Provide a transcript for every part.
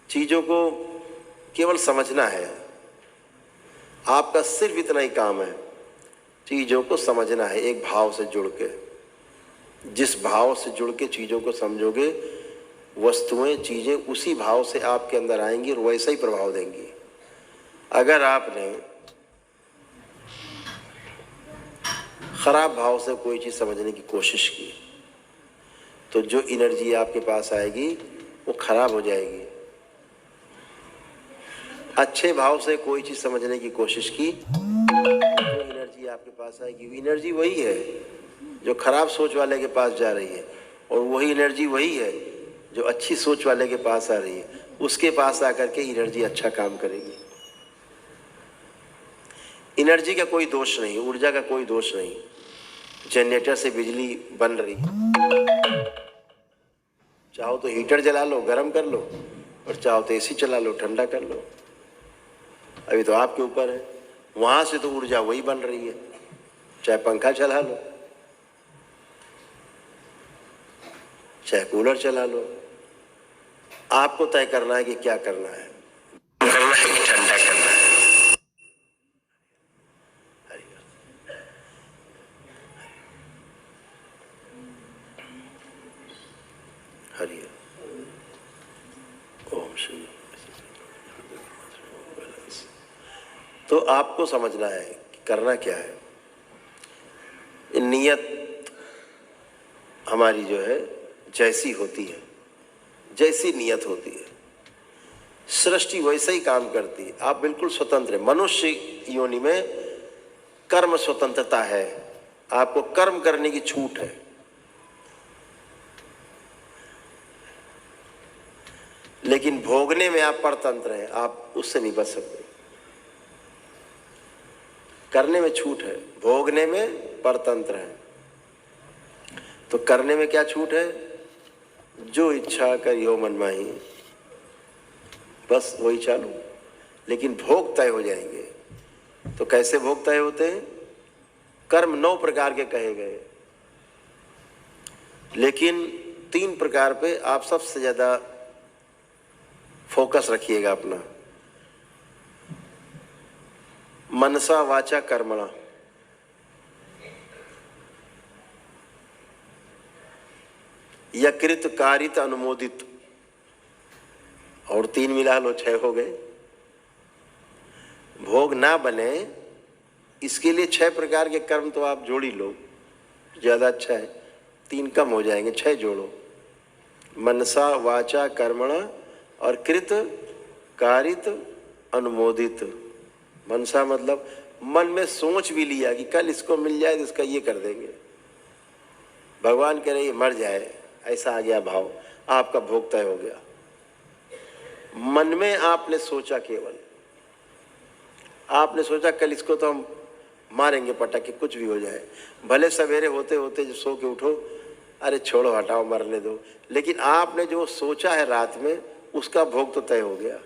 चीज़ों को केवल समझना है। आपका सिर्फ इतना ही काम है, चीज़ों को समझना है एक भाव से जुड़ के। जिस भाव से जुड़ के चीज़ों को समझोगे, वस्तुएं चीज़ें उसी भाव से आपके अंदर आएंगी और वैसा ही प्रभाव देंगी। अगर आपने खराब भाव से कोई चीज़ समझने की कोशिश की तो जो एनर्जी आपके पास आएगी वो खराब हो जाएगी। अच्छे भाव से कोई चीज़ समझने की कोशिश की तो जो एनर्जी आपके पास आएगी वो एनर्जी वही है जो खराब सोच वाले के पास जा रही है, और वही एनर्जी वही है जो अच्छी सोच वाले के पास आ रही है। उसके पास आकर के एनर्जी अच्छा काम करेगी। एनर्जी का कोई दोष नहीं, ऊर्जा का कोई दोष नहीं। जनरेटर से बिजली बन रही है, चाहो तो हीटर जला लो, गर्म कर लो, और चाहो तो एसी चला लो, ठंडा कर लो। अभी तो आपके ऊपर है। वहां से तो ऊर्जा वही बन रही है, चाहे पंखा चला लो, चाहे कूलर चला लो। आपको तय करना है कि क्या करना है, करना है कि ठंडा करना है। हरि ओम श्री। तो आपको समझना है कि करना क्या है। नियत हमारी जो है जैसी होती है, जैसी नियत होती है, सृष्टि वैसे ही काम करती है। आप बिल्कुल स्वतंत्र हैं। मनुष्य योनि में कर्म स्वतंत्रता है, आपको कर्म करने की छूट है। लेकिन भोगने में आप परतंत्र हैं, आप उससे नहीं बच सकते। करने में छूट है, भोगने में परतंत्र है। तो करने में क्या छूट है? जो इच्छा करियो मन माही, बस वही चालू। लेकिन भोग तय हो जाएंगे। तो कैसे भोग तय होते हैं? कर्म 9 प्रकार के कहे गए, लेकिन 3 प्रकार पे आप सबसे ज्यादा फोकस रखिएगा अपना। मनसा वाचा कर्मणा, यकृत कारित अनुमोदित, और 3 मिला लो 6 हो गए। भोग ना बने इसके लिए 6 प्रकार के कर्म तो आप जोड़ ही लो, ज्यादा अच्छा है। 3 कम हो जाएंगे, 6 जोड़ो। मनसा वाचा कर्मणा और कृत कारित अनुमोदित। मनसा मतलब मन में सोच भी लिया कि कल इसको मिल जाए तो इसका ये कर देंगे, भगवान कह रहे ये मर जाए, ऐसा आ गया भाव, आपका भोग तय हो गया। मन में आपने सोचा, केवल आपने सोचा कल इसको तो हम मारेंगे पटक के, कुछ भी हो जाए। भले सवेरे होते होते जो सो के उठो, अरे छोड़ो हटाओ मरने दो, लेकिन आपने जो सोचा है रात में उसका भोग तो तय हो गया।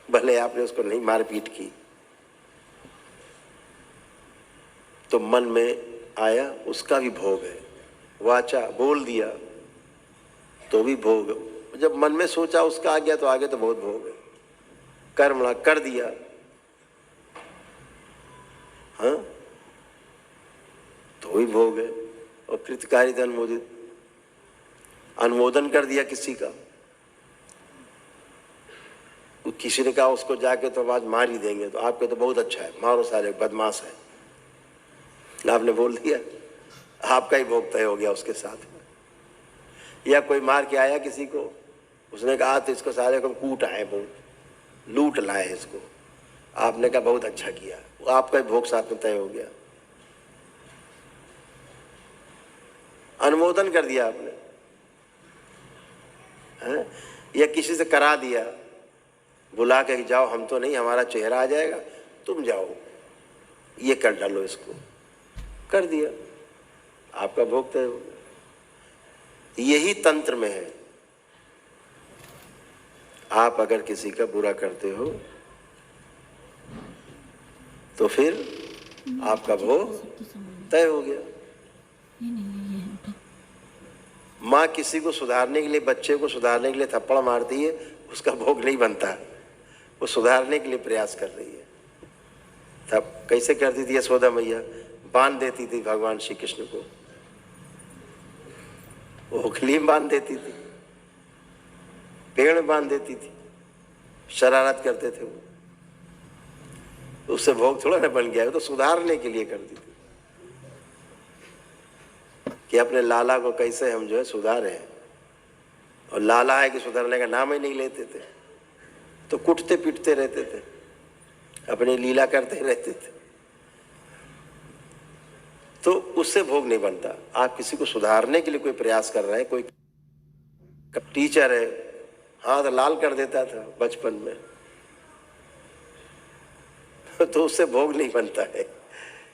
भले आपने उसको नहीं मारपीट की, तो मन में आया, उसका भी भोग है। वाचा बोल दिया तो भी भोग। जब मन में सोचा उसका आ गया तो आगे तो बहुत भोग है। कर्मणा कर दिया, हाँ, तो भी भोग है। और कृतकारित अनुमोदित, अनुमोदन कर दिया किसी का, किसी ने कहा उसको जाके तो आज मार ही देंगे, तो आपके तो बहुत अच्छा है, मारो सारे बदमाश है, आपने बोल दिया, आपका ही भोग तय हो गया उसके साथ। या कोई मार के आया किसी को, उसने कहा तो इसको सारे को कूट आए, बहुत लूट लाए इसको, आपने कहा बहुत अच्छा किया, वो आपका ही भोग साथ में तय हो गया। अनुमोदन कर दिया आपने, है? या किसी से करा दिया, बुला के जाओ, हम तो नहीं, हमारा चेहरा आ जाएगा, तुम जाओ ये कर डालो, इसको कर दिया, आपका भोग तय हो गया। यही तंत्र में है। आप अगर किसी का बुरा करते हो तो फिर आपका भोग तय हो गया। माँ किसी को सुधारने के लिए, बच्चे को सुधारने के लिए थप्पड़ मारती है उसका भोग नहीं बनता, वो सुधारने के लिए प्रयास कर रही है। तब कैसे करती थी यशोदा मैया? बांध देती थी भगवान श्री कृष्ण को, वो ओखली में बांध देती थी, पेड़ में बांध देती थी, शरारत करते थे वो, उससे भोग थोड़ा ना बन गया, वो तो सुधारने के लिए करती थी कि अपने लाला को कैसे हम जो है सुधारें। और लाला है कि सुधरने का नाम ही नहीं लेते थे, तो कुटते पीटते रहते थे, अपनी लीला करते रहते थे, तो उससे भोग नहीं बनता। आप किसी को सुधारने के लिए कोई प्रयास कर रहे हैं, कोई टीचर है, हाथ लाल कर देता था बचपन में, तो उससे भोग नहीं बनता है,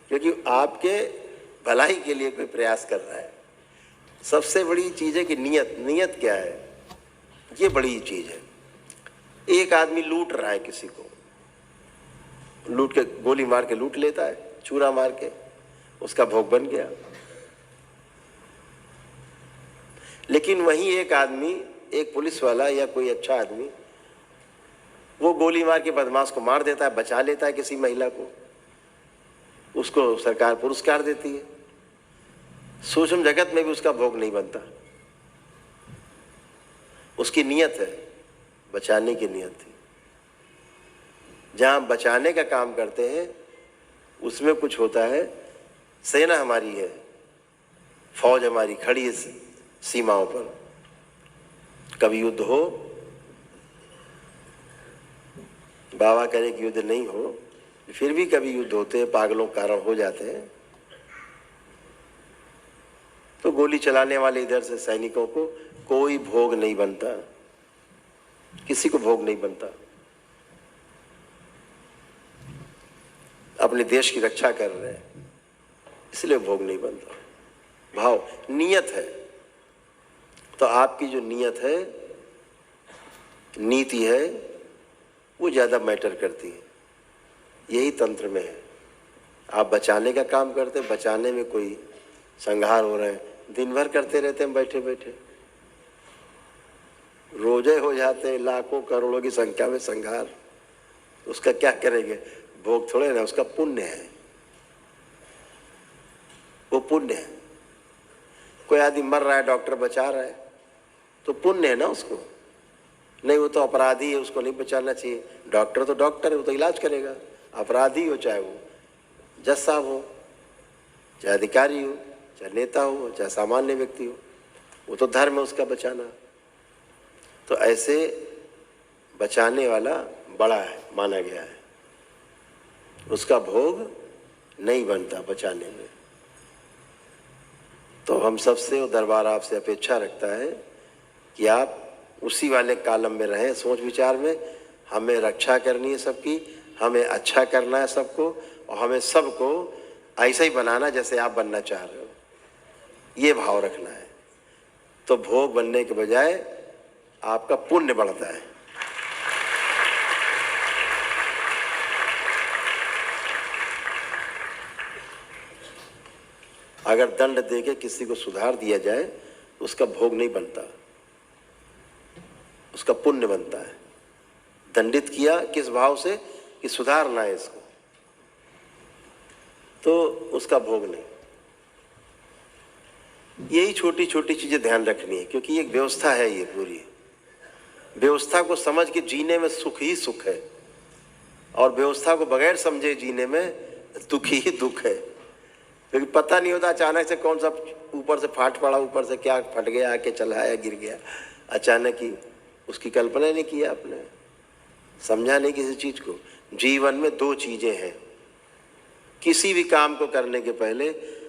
क्योंकि आपके भलाई के लिए कोई प्रयास कर रहा है। सबसे बड़ी चीज है कि नीयत क्या है, ये बड़ी चीज है। एक आदमी लूट रहा है किसी को, लूट के गोली मार के लूट लेता है, छुरा मार के, उसका भोग बन गया। लेकिन वहीं एक आदमी, एक पुलिस वाला या कोई अच्छा आदमी, वो गोली मार के बदमाश को मार देता है, बचा लेता है किसी महिला को, उसको सरकार पुरस्कार देती है। सूक्ष्म जगत में भी उसका भोग नहीं बनता। उसकी नीयत है, बचाने की नीयत थी। जहां बचाने का काम करते हैं उसमें कुछ होता है। सेना हमारी है, फौज हमारी खड़ी है सीमाओं पर, कभी युद्ध हो, बाबा करे कि युद्ध नहीं हो, फिर भी कभी युद्ध होते हैं, पागलों के कारण हो जाते हैं, तो गोली चलाने वाले इधर से सैनिकों को कोई भोग नहीं बनता, किसी को भोग नहीं बनता। अपने देश की रक्षा कर रहे हैं, इसलिए भोग नहीं बनता। भाव, नीयत है। तो आपकी जो नीयत है, नीति है, वो ज्यादा मैटर करती है। यही तंत्र में है। आप बचाने का काम करते हैं, बचाने में कोई संहार हो रहे हैं, दिन भर करते रहते हैं बैठे बैठे, रोजे हो जाते हैं, लाखों करोड़ों की संख्या में संहार, उसका क्या करेंगे? भोग थोड़े ना, उसका पुण्य है, वो पुण्य है। कोई आदमी मर रहा है, डॉक्टर बचा रहा है, तो पुण्य है ना उसको। नहीं, वो तो अपराधी है, उसको नहीं बचाना चाहिए। डॉक्टर तो डॉक्टर है, वो तो इलाज करेगा। अपराधी हो, चाहे वो जज साहब हो, चाहे अधिकारी हो, चाहे नेता हो, चाहे सामान्य व्यक्ति हो, वो तो धर्म है उसका बचाना। तो ऐसे बचाने वाला बड़ा है, माना गया है, उसका भोग नहीं बनता बचाने में। तो हम सबसे, वो दरबार आपसे अपेक्षा रखता है कि आप उसी वाले कालम में रहें, सोच विचार में। हमें रक्षा करनी है सबकी, हमें अच्छा करना है सबको, और हमें सबको ऐसा ही बनाना जैसे आप बनना चाह रहे हो, ये भाव रखना है। तो भोग बनने के बजाय आपका पुण्य बढ़ता है। अगर दंड देके किसी को सुधार दिया जाए, उसका भोग नहीं बनता, उसका पुण्य बनता है। दंडित किया किस भाव से? कि सुधारना है इसको, तो उसका भोग नहीं। यही छोटी छोटी चीजें ध्यान रखनी है, क्योंकि एक व्यवस्था है, ये पूरी व्यवस्था को समझ के जीने में सुख ही सुख है, और व्यवस्था को बगैर समझे जीने में दुख ही दुख है। क्योंकि पता नहीं होता अचानक से कौन सा ऊपर से फाट पड़ा, ऊपर से क्या फट गया, आके चला या गिर गया, अचानक ही, उसकी कल्पना नहीं किया आपने, समझा नहीं किसी चीज को। जीवन में दो चीजें हैं, किसी भी काम को करने के पहले